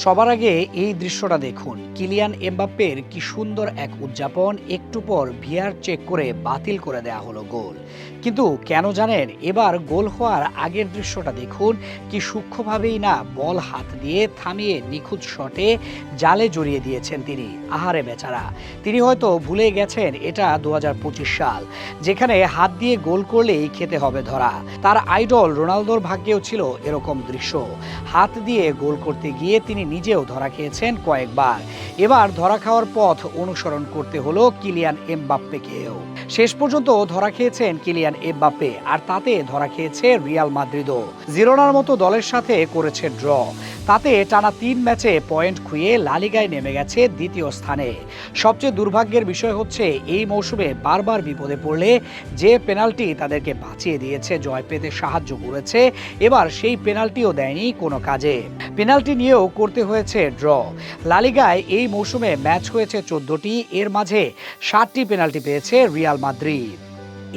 সবার আগে এই দৃশ্যটা দেখুন। কিলিয়ান এমবাপ্পের কি সুন্দর এক উদযাপন। একটু পর ভিআর চেক করে বাতিল করে দেয়া হলো গোল। কিন্তু কেন জানেন? এবার গোল হওয়ার আগের দৃশ্যটা দেখুন। কি সূক্ষ্মভাবেই না বল হাত দিয়ে থামিয়ে নিখুঁত শটে জালে জড়িয়ে দিয়েছেন তিনি। আহারে বেচারা, তিনি হয়তো ভুলে গেছেন এটা 2025 সাল, যেখানে হাত দিয়ে গোল করলেই খেতে হবে ধরা। তার আইডল রোনালদোর ভাগ্যেও ছিল এরকম দৃশ্য। হাত দিয়ে গোল করতে গিয়ে তিনি নিজেও ধরা খেয়েছেন কয়েকবার। এবার ধরা খাওয়ার পথ অনুসরণ করতে হলো কিলিয়ান এমবাপ্পেকেও। শেষ পর্যন্ত ধরা খেয়েছেন কিলিয়ান এমবাপ্পে, আর তাতে ধরা খেয়েছে রিয়াল মাদ্রিদও। জিরোনার মতো দলের সাথে করেছে ড্র। তাতে টানা 3 ম্যাচে পয়েন্ট খুইয়ে লা লিগায় নেমে গেছে দ্বিতীয় স্থানে। সবচেয়ে দুর্ভাগ্যের বিষয় হচ্ছে এই মৌসুমে বারবার বিপদে পড়লে যে পেনাল্টি তাদেরকে বাঁচিয়ে দিয়েছে, জয় পেতে সাহায্য করেছে, এবার সেই পেনাল্টিও দেয়নি কোনো কাজে। পেনাল্টি নিয়েও করতে হয়েছে ড্র। লা লিগায় এই মৌসুমে ম্যাচ হয়েছে 14টি, এর মাঝে 7টি পেনাল্টি পেয়েছে রিয়াল মাদ্রিদ।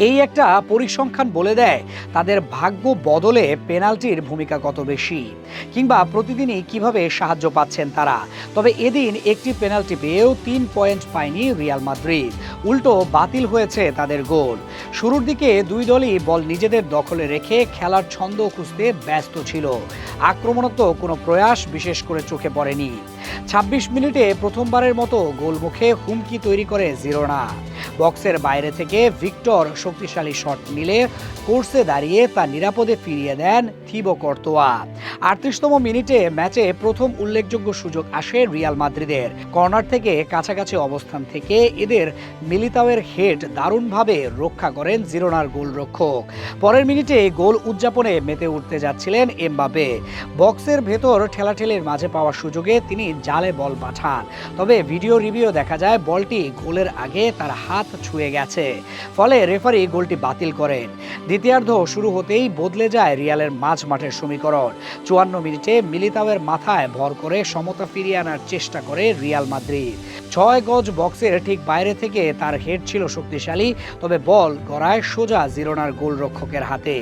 এই একটা পরিসংখ্যান বলে দেয় তাদের ভাগ্য বদলে পেনাল্টির ভূমিকা কত বেশি, কিংবা প্রতিদিনই কিভাবে সাহায্য পাচ্ছেন তারা। তবে এদিন একটি পেনাল্টি পেয়েও 3 পয়েন্ট পায়নি রিয়াল মাদ্রিদ, উল্টো বাতিল হয়েছে তাদের গোল। শুরুর দিকে দুই দলই বল নিজেদের দখলে রেখে খেলার ছন্দ খুঁজতে ব্যস্ত ছিল। আক্রমণাত্মক কোনো প্রয়াস বিশেষ করে চোখে পড়েনি। 26 মিনিটে প্রথমবারের মতো গোলমুখে হুমকি তৈরি করে জিরোনা। বক্সের বাইরে থেকে ভিক্টর শক্তিশালী শট নিলে কোর্সে দাঁড়িয়ে তা নিরাপদে ফিরিয়ে দেন থিবো কর্তোয়া। 38তম মিনিটে ম্যাচে প্রথম উল্লেখযোগ্য সুযোগ আসে রিয়াল মাদ্রিদের। কর্নার থেকে কাছাকাছি অবস্থান থেকে এদের মিলিতাওয়ের হেড দারুণভাবে রক্ষা করেন জিরোনার গোলরক্ষক। পরের মিনিটে গোল উদযাপনে মেতে উঠতে যাচ্ছিলেন এমবাপ্পে। বক্সের ভেতর ঠেলাঠেলির মাঝে পাওয়া সুযোগে তিনি জালে বল পাঠান। তবে ভিডিও রিভিউ দেখা যায় বলটি গোলের আগে তার হাত ছুঁয়ে গেছে, ফলে রেফারি গোলটি বাতিল করেন। দ্বিতীয়ার্ধ শুরু হতেই বদলে যায় রিয়ালের মাঝ মাঠের সমীকরণ। 54 মিনিটে মিলিতাওয়ের মাথায় ভর করে সমতা ফিরিয়ে আনার চেষ্টা করে রিয়াল মাদ্রিদ। 6 গজ বক্সের ঠিক বাইরে থেকে তার হেড ছিল শক্তিশালী, তবে বল গড়ায় সোজা জিরোনার গোলরক্ষকের হাতে।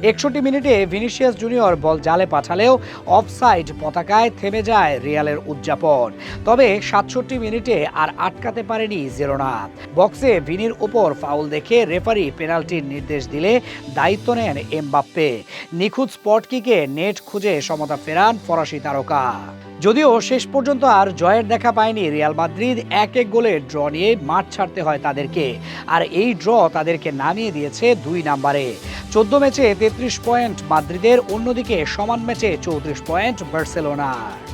61 মিনিটে ভিনিসিয়াস জুনিয়র বল জালে পাঠালেও অফসাইড পতাকায় থেমে যায় রিয়ালের উদযাপন। তবে 67 মিনিটে আর আটকাতে পারেনি জিরোনা। বক্সে ভিনির উপর ফাউল দেখে রেফারি পেনাল্টির নির্দেশ দিলে দায়িত্ব নেন এমবাপ্পে। নিখুঁত স্পট কিকে নেট খুঁজে সমতা ফেরান ফরাসি তারকা। যদিও শেষ পর্যন্ত আর জয়ের দেখা পায়নি রিয়াল মাদ্রিদ। 1-1 গোলের ড্র নিয়ে মাঠ ছাড়তে হয় তাদেরকে, আর এই ড্র তাদেরকে নামিয়ে দিয়েছে 2 নম্বরে। 14 ম্যাচে 33 পয়েন্ট মাদ্রিদের, অন্যদিকে সমান ম্যাচে 34 পয়েন্ট বার্সেলোনার।